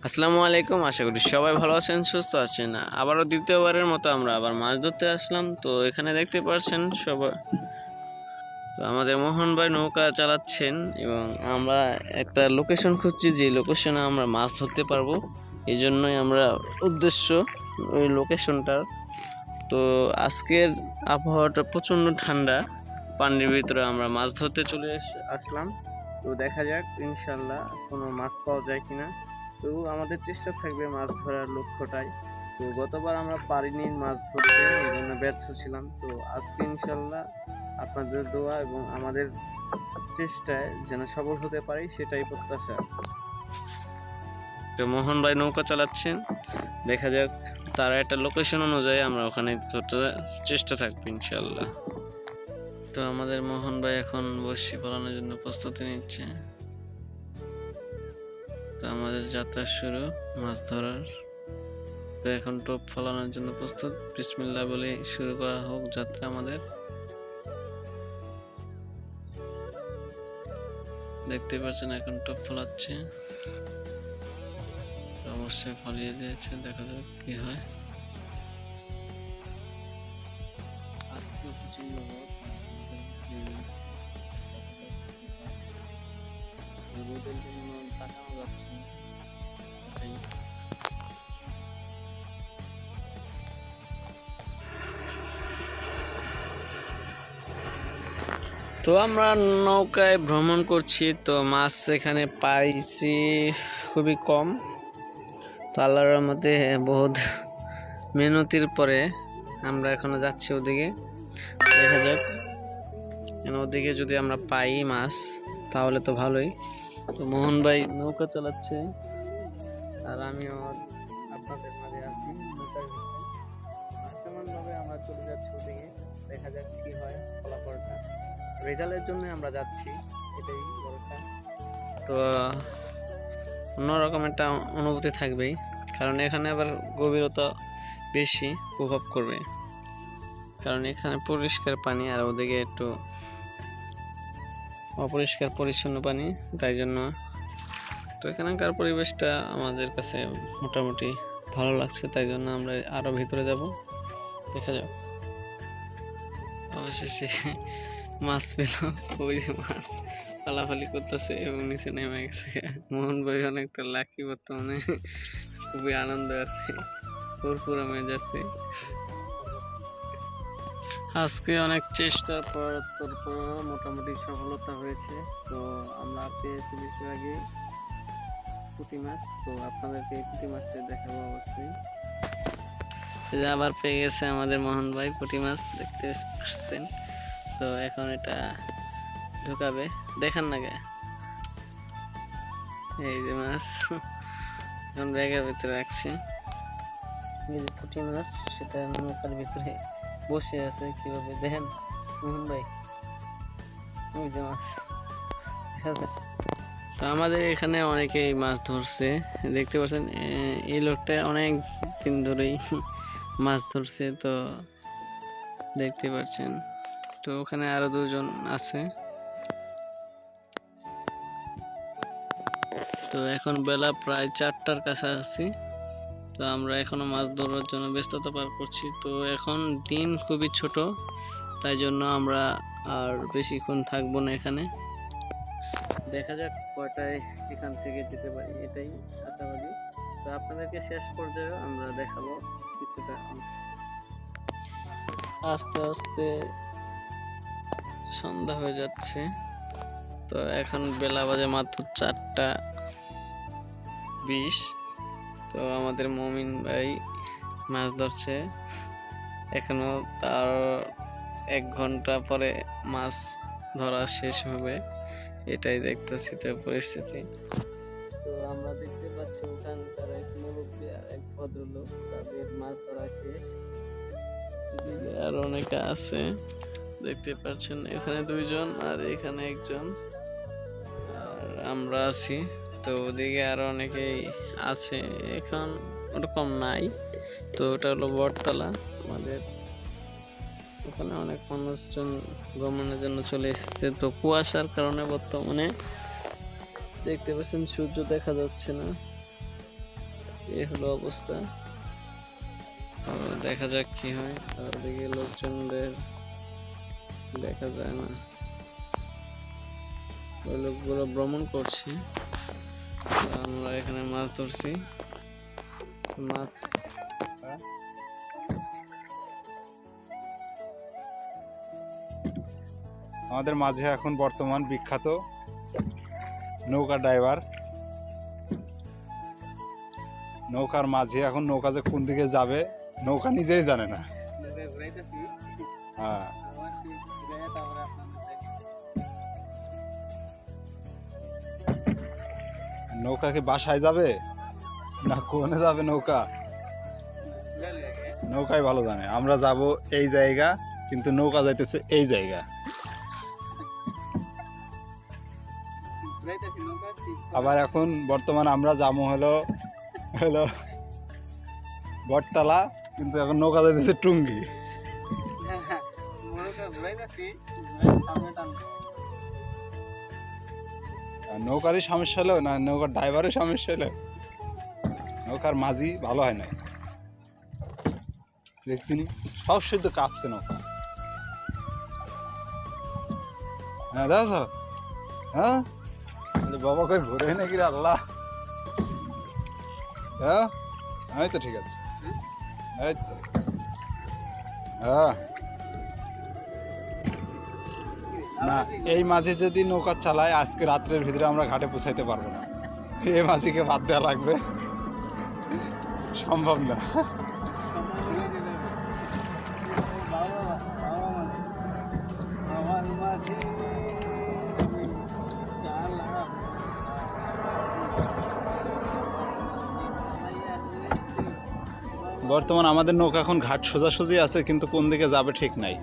আসসালামু আলাইকুম। আশা করি সবাই ভালো আছেন, সুস্থ আছেন। আবারও দ্বিতীয়বারের মতো আমরা আবার মাছ ধরতে আসলাম। তো এখানে দেখতে পাচ্ছেন সবাই, তো আমাদের মোহন ভাই নৌকা চালাচ্ছেন এবং আমরা একটা লোকেশন খুঁজছি, যে লোকেশনে আমরা মাছ ধরতে পারবো। এই জন্যই আমরা উদ্দেশ্য ওই লোকেশনটার। তো আজকের আবহাওয়াটা প্রচণ্ড ঠান্ডা, পানির ভিতরে আমরা মাছ ধরতে চলে আসলাম। তো দেখা যাক ইনশাল্লাহ কোনো মাছ পাওয়া যায় কিনা। তো আমাদের চেষ্টা থাকবে মাছ ধরার লক্ষ্যটাই। তো গতবার আমরা পারিনি মাছ ধরতে, এই জন্য ব্যর্থ ছিলাম। তো আজকে ইনশাল্লাহ আপনাদের দোয়া এবং আমাদের চেষ্টায় যেন সফল হতে পারি, সেটাই প্রত্যাশা। তো মোহন ভাই নৌকা চালাচ্ছেন, দেখা যাক তার একটা লোকেশন অনুযায়ী আমরা ওখানে ধরতে চেষ্টা থাকবো ইনশাল্লাহ। তো আমাদের মোহন ভাই এখন বড়শি ফলানোর জন্য প্রস্তুতি নিচ্ছে। তো আমাদের যাত্রা শুরু মাছ ধরার। তো এখন টোপ ফলানোর জন্য প্রস্তুত, বিসমিল্লাহ বলে শুরু করা হোক যাত্রা আমাদের। দেখতে পাচ্ছেন এখন টোপ ফলাচ্ছে, অবশ্যই ফলিয়ে দিয়েছে, দেখা যাক কি হয়। আজকে প্রচন্ড রোদের জন্য তাকানো যাচ্ছে না। তো আমরা নৌকায় ভ্রমণ করছি, তো মাছ এখানে পাইছি খুবই কম। তো আল্লাহর মধ্যে বহুত মেহনতির পরে আমরা এখনো যাচ্ছি ওদিকে, দেখা যাক ওদিকে যদি আমরা পাই মাছ তাহলে তো ভালোই। তো মোহন ভাই নৌকা চালাচ্ছে আর আমিও আপনাদের মাঝে আছি নৌকার ভিতরে। তেমনভাবে আমরা চলে যাচ্ছি ওদিকে, দেখা যাক কি হয় ফলাফলটা। রেজাল্টের জন্য আমরা যাচ্ছি, এটাই বড়টা। তো অন্যরকম একটা অনুভূতি থাকবেই, কারণ এখানে আবার গভীরতা বেশি প্রভাব করবে, কারণ এখানে পরিষ্কার পানি আর ওদিকে একটু অপরিষ্কার পরিচ্ছন্ন পানি, তাই জন্য। তো এখানকার পরিবেশটা আমাদের কাছে মোটামুটি ভালো লাগছে, তাই জন্য আমরা আরও ভিতরে যাব, দেখা যাক। অবশেষে মাছ পেল, ওই যে মাছ ফালাফালি করতেছে এবং নিচে নেমে গেছে। মোহন ভাই অনেকটা লাকি, বর্তমানে খুবই আনন্দ আছে, পুরপুরা মেজাজে। আজকে অনেক চেষ্টার পর মোটামুটি সফলতা হয়েছে। তো আমরা পেয়েছি বেশিরভাগই পুঁটি মাছ। তো আপনাদেরকে এই পুঁটি মাছটা দেখাবো অবশ্যই। আবার পেয়ে গেছে আমাদের মোহন ভাই পুঁটি মাছ, দেখতে পাচ্ছেন। তো এখন এটা ঢুকাবে, দেখান না গে, এই যে মাছ এখন ব্যাগের ভিতরে রাখছে। এই যে পুঁটি মাছ, সেটা নৌকার ভিতরে বসে আছে কিভাবে, দেখেন মোহন ভাই, ওই যে মাছ। তো আমাদের এখানে অনেকেই মাছ ধরছে, দেখতে পাচ্ছেন এই লোকটা অনেক দিন ধরেই মাছ ধরছে, তো দেখতে পাচ্ছেন। তো ওখানে আরো দুজন আছে। তো এখন বেলা প্রায় 4টার কাছাকাছি। তো আমরা এখনো মাছ ধরার জন্য ব্যস্ততা পার করছি। তো এখন দিন খুবই ছোট, তাই জন্য আমরা আর বেশিক্ষণ থাকবো না এখানে। দেখা যাক কয়টায় এখান থেকে যেতে পারি, এটাই আশাবাদী। তো আপনাদেরকে শেষ পর্যায়ে আমরা দেখাবো কিছুটা। আস্তে আস্তে সন্ধ্যা হয়ে যাচ্ছে। তো এখন বেলা বাজে মাত্র 4টা 20। তো আমাদের মমিন ভাই মাছ ধরছে, এখনো তার 1 ঘন্টা পরে মাছ ধরা শেষ হবে, এটাই দেখতেছি তো পরিস্থিতি। তো আমরা দেখতে পাচ্ছি ওখানকার এক মুরব্বী আর এক ভদ্রলোক, তাদের মাছ ধরা শেষ। আর অনেকে আছে, দেখতে পাচ্ছেন এখানে 2জন আর এখানে 1জন, আর আমরা আছি। তো ওদিকে আরো অনেকেই আছে, এখন ওরকম নাই। তো ওটা হলো বটতলা আমাদের, ওখানে অনেক মানুষজন ভ্রমণের জন্য চলে এসেছে। তো কুয়াশার কারণে বর্তমানে দেখতে পাচ্ছেন সূর্য দেখা যাচ্ছে না। এই হলো অবস্থা। তো দেখা যাক কি হয়। আর ওদিকে লোকজনদের দেখা যায় না, ওই লোকগুলো ভ্রমণ করছে। আমরা এখানে মাছ ধরছি, মাছ আমাদের মাঝে এখন বর্তমান বিখ্যাত নৌকা ড্রাইভার। নৌকার মাঝে এখন নৌকা যে কোন দিকে যাবে নৌকা নিজেই জানে না। হ্যাঁ, নৌকা কি বাসায় যাবে না কোনে যাবে নৌকা, নৌকাই ভালো জানে। আমরা যাব এই জায়গা, কিন্তু নৌকা যাইতেছে এই জায়গা। আবার এখন বর্তমান আমরা যাবো হলো হলো বটতলা, কিন্তু এখন নৌকা যাইতেছে টুঙ্গি। নৌকারই সমস্যা হলো না নৌকার ড্রাইভারের সমস্যা হলো, নৌকার মাঝি ভালো হয় না। দেখতিনি সব শুদ্ধ কাঁপছে নৌকা। হ্যাঁ দেখছ, হ্যাঁ বাবা করে ঘুরে নাকি রে আল্লাহ। হ্যাঁ আমি তো ঠিক আছে, এই তো হ্যাঁ। না এই মাঝে যদি নৌকা চালায় আজকে রাত্রের ভিতরে আমরা ঘাটে পৌঁছাইতে পারবো না, এই মাঝিকে বাদ দেওয়া লাগবে, সম্ভব না। বর্তমান আমাদের নৌকা এখন ঘাট সোজাসুজি আছে, কিন্তু কোন দিকে যাবে ঠিক নাই।